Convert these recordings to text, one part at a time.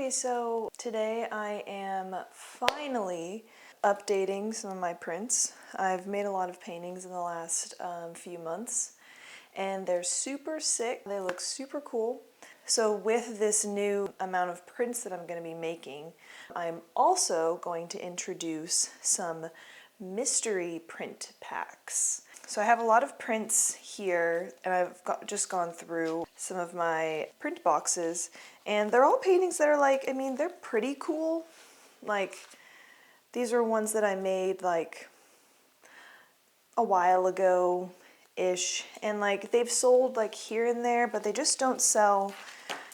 Okay, so today I am finally updating some of my prints. I've made a lot of paintings in the last few months, and they're super sick. They look super cool. So with this new amount of prints that I'm going to be making, I'm also going to introduce some mystery print packs. So I have a lot of prints here, and I've just gone through some of my print boxes, and they're all paintings that are like, I mean, they're pretty cool. Like, these are ones that I made like a while ago-ish, and like they've sold like here and there, but they just don't sell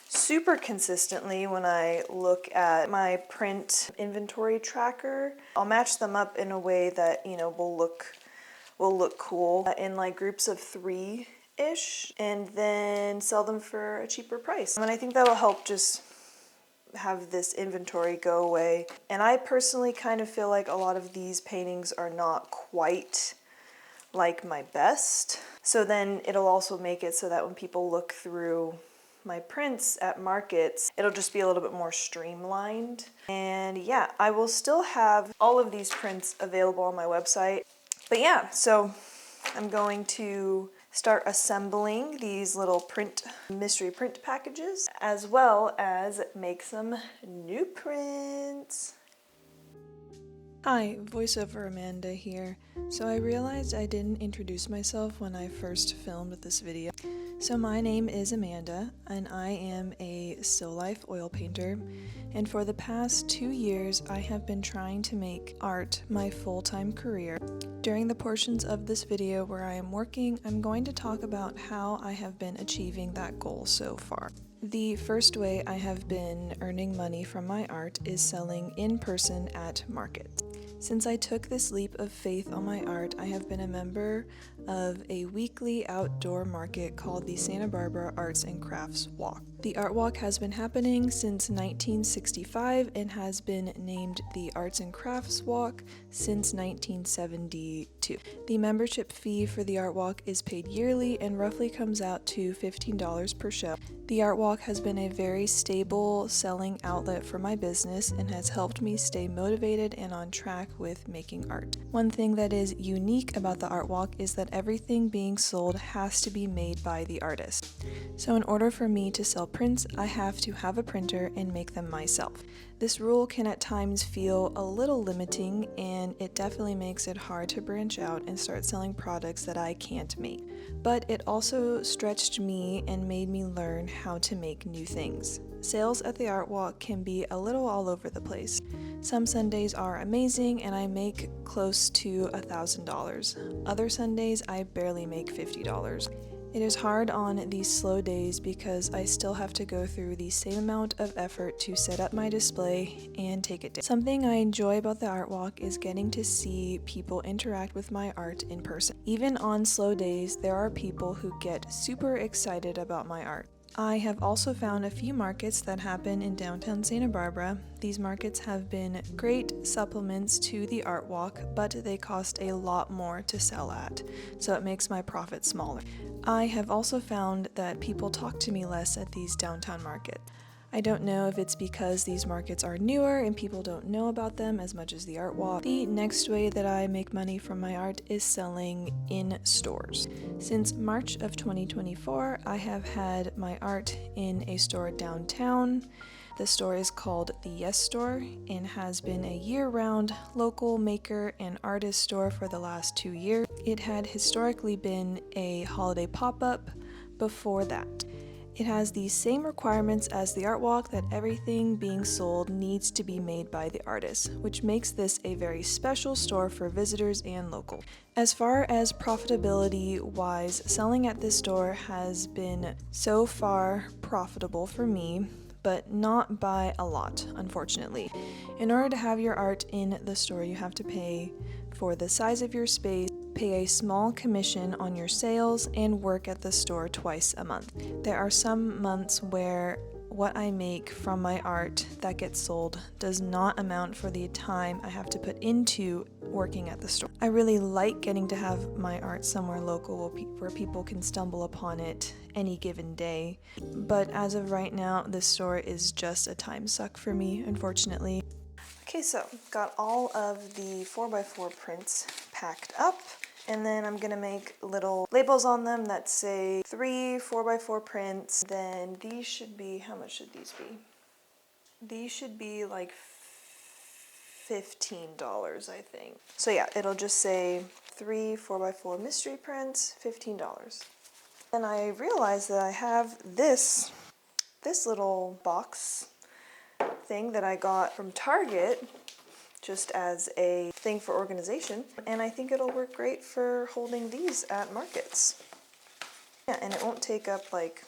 super consistently when I look at my print inventory tracker. I'll match them up in a way that, you know, will look cool in like groups of 3-ish, and then sell them for a cheaper price. And I think that will help just have this inventory go away. And I personally kind of feel like a lot of these paintings are not quite like my best. So then it'll also make it so that when people look through my prints at markets, it'll just be a little bit more streamlined. And yeah, I will still have all of these prints available on my website. But yeah, so I'm going to start assembling these little mystery print packages, as well as make some new prints. Hi, voiceover Amanda here. So I realized I didn't introduce myself when I first filmed this video. So my name is Amanda, and I am a still life oil painter, and for the past 2 years I have been trying to make art my full-time career. During the portions of this video where I am working, I'm going to talk about how I have been achieving that goal so far. The first way I have been earning money from my art is selling in person at markets. Since I took this leap of faith on my art, I have been a member of a weekly outdoor market called the Santa Barbara Arts and Crafts Walk. The Art Walk has been happening since 1965 and has been named the Arts and Crafts Walk since 1972. The membership fee for the Art Walk is paid yearly and roughly comes out to $15 per show. The Art Walk has been a very stable selling outlet for my business and has helped me stay motivated and on track with making art. One thing that is unique about the Art Walk is that everything being sold has to be made by the artist. So in order for me to sell prints, I have to have a printer and make them myself. This rule can at times feel a little limiting, and it definitely makes it hard to branch out and start selling products that I can't make. But it also stretched me and made me learn how to make new things. Sales at the Art Walk can be a little all over the place. Some Sundays are amazing and I make close to $1,000. Other Sundays I barely make $50. It is hard on these slow days because I still have to go through the same amount of effort to set up my display and take it down. Something I enjoy about the Art Walk is getting to see people interact with my art in person. Even on slow days, there are people who get super excited about my art. I have also found a few markets that happen in downtown Santa Barbara. These markets have been great supplements to the Art Walk, but they cost a lot more to sell at, so it makes my profit smaller. I have also found that people talk to me less at these downtown markets. I don't know if it's because these markets are newer and people don't know about them as much as the Art Walk. The next way that I make money from my art is selling in stores. Since March of 2024, I have had my art in a store downtown. The store is called the Yes Store and has been a year-round local maker and artist store for the last 2 years. It had historically been a holiday pop-up before that. It has the same requirements as the Art Walk that everything being sold needs to be made by the artist, which makes this a very special store for visitors and locals. As far as profitability-wise, selling at this store has been so far profitable for me, but not by a lot, unfortunately. In order to have your art in the store, you have to pay for the size of your space, pay a small commission on your sales, and work at the store twice a month. There are some months where what I make from my art that gets sold does not amount for the time I have to put into working at the store. I really like getting to have my art somewhere local where people can stumble upon it any given day. But as of right now, this store is just a time suck for me, unfortunately. Okay, so got all of the 4x4 prints packed up. And then I'm gonna make little labels on them that say 3 4x4 prints. Then these should be, how much should these be? These should be like $15, I think. So yeah, it'll just say 3 4x4 mystery prints, $15. And I realized that I have this little box thing that I got from Target, just as a thing for organization, and I think it'll work great for holding these at markets. Yeah, and it won't take up like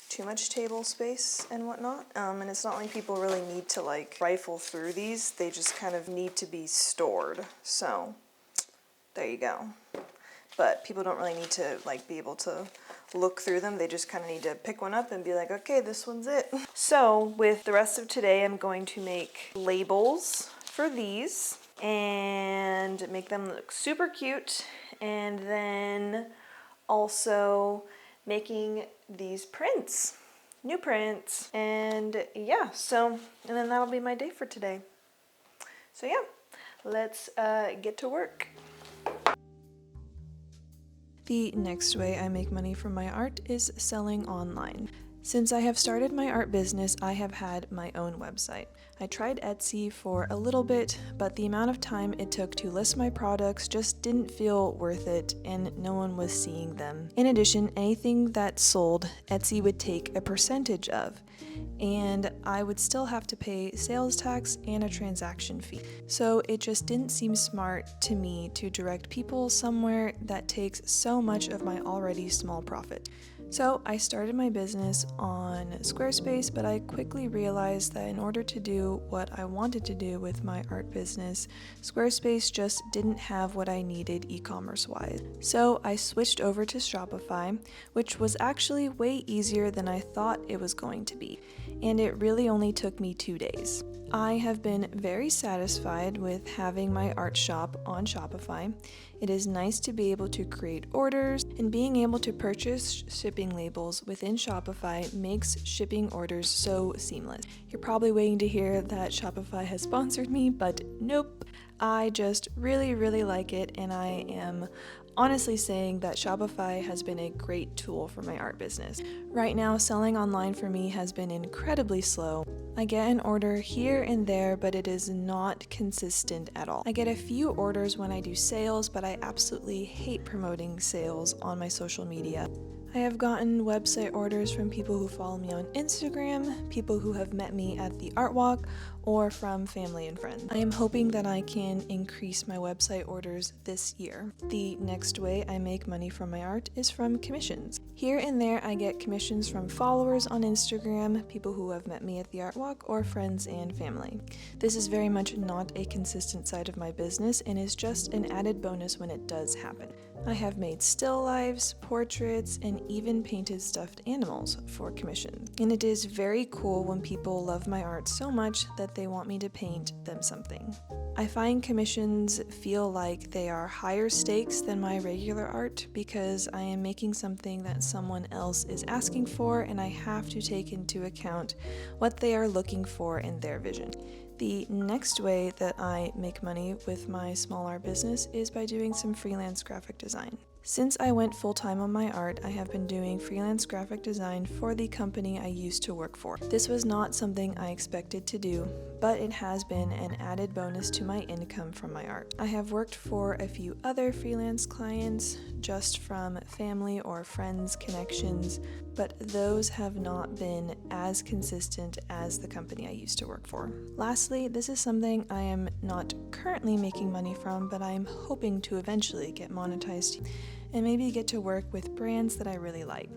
too much table space and whatnot, and it's not like people really need to like rifle through these, they just kind of need to be stored. So there you go. But people don't really need to like be able to look through them, they just kind of need to pick one up and be like, okay, this one's it. So with the rest of today, I'm going to make labels for these and make them look super cute, and then also making these prints, new prints, and yeah, so, and then that'll be my day for today. So yeah, let's get to work. The next way I make money from my art is selling online. Since I have started my art business, I have had my own website. I tried Etsy for a little bit, but the amount of time it took to list my products just didn't feel worth it, and no one was seeing them. In addition, anything that sold, Etsy would take a percentage of, and I would still have to pay sales tax and a transaction fee. So it just didn't seem smart to me to direct people somewhere that takes so much of my already small profit. So I started my business on Squarespace, but I quickly realized that in order to do what I wanted to do with my art business, Squarespace just didn't have what I needed e-commerce wise. So I switched over to Shopify, which was actually way easier than I thought it was going to be, and it really only took me 2 days. I have been very satisfied with having my art shop on Shopify. It is nice to be able to create orders, and being able to purchase shipping labels within Shopify makes shipping orders so seamless. You're probably waiting to hear that Shopify has sponsored me, but nope. I just really like it, and I am honestly saying that Shopify has been a great tool for my art business. Right now, selling online for me has been incredibly slow. I get an order here and there, but it is not consistent at all. I get a few orders when I do sales, but I absolutely hate promoting sales on my social media. I have gotten website orders from people who follow me on Instagram, people who have met me at the art walk, or from family and friends. I am hoping that I can increase my website orders this year. The next way I make money from my art is from commissions. Here and there I get commissions from followers on Instagram, people who have met me at the art walk, or friends and family. This is very much not a consistent side of my business and is just an added bonus when it does happen. I have made still lifes, portraits, and even painted stuffed animals for commissions. And it is very cool when people love my art so much that they want me to paint them something. I find commissions feel like they are higher stakes than my regular art because I am making something that someone else is asking for, and I have to take into account what they are looking for in their vision. The next way that I make money with my small art business is by doing some freelance graphic design. Since I went full-time on my art, I have been doing freelance graphic design for the company I used to work for. This was not something I expected to do, but it has been an added bonus to my income from my art. I have worked for a few other freelance clients, just from family or friends connections, but those have not been as consistent as the company I used to work for. Lastly, this is something I am not currently making money from, but I am hoping to eventually get monetized and maybe get to work with brands that I really like.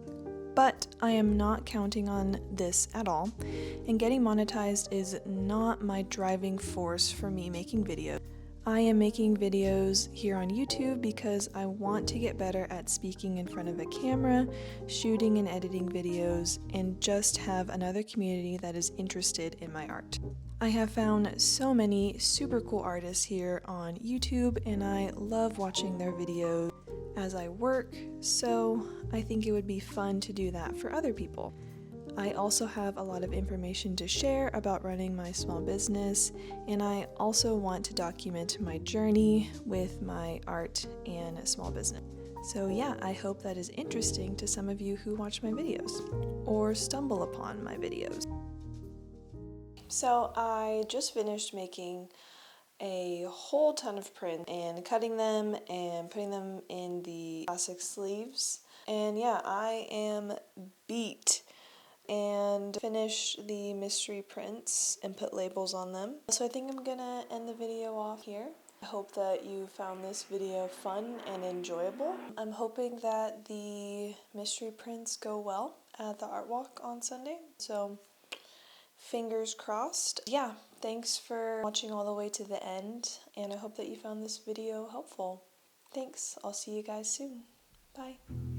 But I am not counting on this at all, and getting monetized is not my driving force for me making videos. I am making videos here on YouTube because I want to get better at speaking in front of a camera, shooting and editing videos, and just have another community that is interested in my art. I have found so many super cool artists here on YouTube, and I love watching their videos as I work, so I think it would be fun to do that for other people. I also have a lot of information to share about running my small business, and I also want to document my journey with my art and small business. So yeah, I hope that is interesting to some of you who watch my videos or stumble upon my videos. So I just finished making a whole ton of prints and cutting them and putting them in the plastic sleeves. And yeah, I am beat and finish the mystery prints and put labels on them. So I think I'm gonna end the video off here. I hope that you found this video fun and enjoyable. I'm hoping that the mystery prints go well at the art walk on Sunday. So fingers crossed. Yeah, thanks for watching all the way to the end, and I hope that you found this video helpful. Thanks. I'll see you guys soon. Bye.